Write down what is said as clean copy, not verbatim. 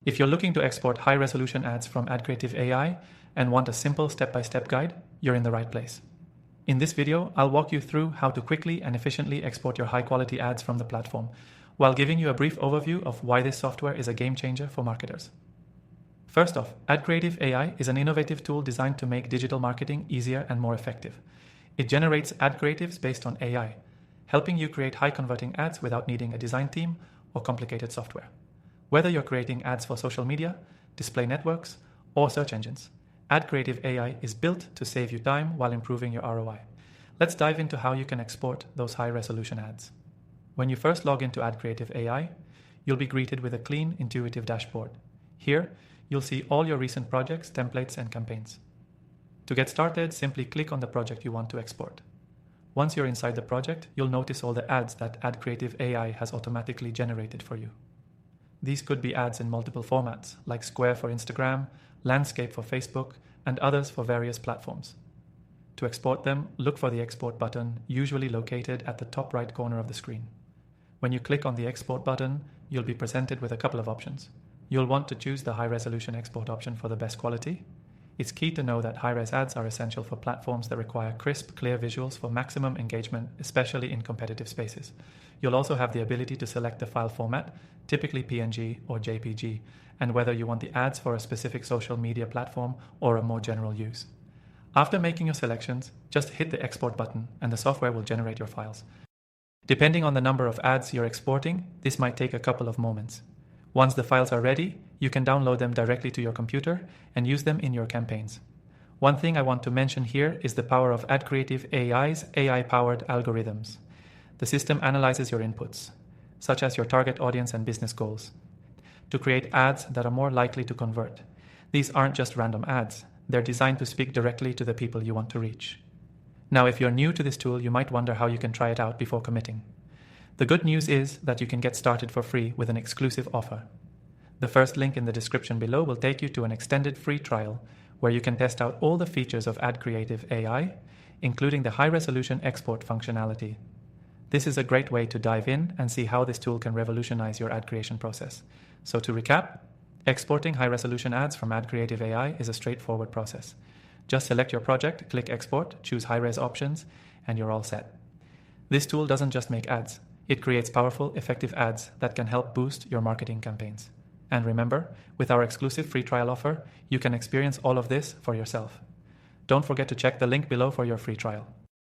If you're looking to export high-resolution ads from AdCreative AI and want a simple step-by-step guide, you're in the right place. In this video, I'll walk you through how to quickly and efficiently export your high-quality ads from the platform, while giving you a brief overview of why this software is a game changer for marketers. First off, AdCreative AI is an innovative tool designed to make digital marketing easier and more effective. It generates ad creatives based on AI, helping you create high-converting ads without needing a design team or complicated software. Whether you're creating ads for social media, display networks, or search engines, AdCreative AI is built to save you time while improving your ROI. Let's dive into how you can export those high-resolution ads. When you first log into AdCreative AI, you'll be greeted with a clean, intuitive dashboard. Here, you'll see all your recent projects, templates, and campaigns. To get started, simply click on the project you want to export. Once you're inside the project, you'll notice all the ads that AdCreative AI has automatically generated for you. These could be ads in multiple formats, like Square for Instagram, Landscape for Facebook, and others for various platforms. To export them, look for the Export button, usually located at the top right corner of the screen. When you click on the Export button, you'll be presented with a couple of options. You'll want to choose the high-resolution export option for the best quality. It's key to know that high-res ads are essential for platforms that require crisp, clear visuals for maximum engagement, especially in competitive spaces. You'll also have the ability to select the file format, typically PNG or JPG, and whether you want the ads for a specific social media platform or a more general use. After making your selections, just hit the Export button and the software will generate your files. Depending on the number of ads you're exporting, this might take a couple of moments. Once the files are ready, you can download them directly to your computer and use them in your campaigns. One thing I want to mention here is the power of AdCreative AI's AI-powered algorithms. The system analyzes your inputs, such as your target audience and business goals, to create ads that are more likely to convert. These aren't just random ads. They're designed to speak directly to the people you want to reach. Now, if you're new to this tool, you might wonder how you can try it out before committing. The good news is that you can get started for free with an exclusive offer. The first link in the description below will take you to an extended free trial where you can test out all the features of AdCreative AI, including the high-resolution export functionality. This is a great way to dive in and see how this tool can revolutionize your ad creation process. So to recap, exporting high-resolution ads from AdCreative AI is a straightforward process. Just select your project, click Export, choose high-res options, and you're all set. This tool doesn't just make ads. It creates powerful, effective ads that can help boost your marketing campaigns. And remember, with our exclusive free trial offer, you can experience all of this for yourself. Don't forget to check the link below for your free trial.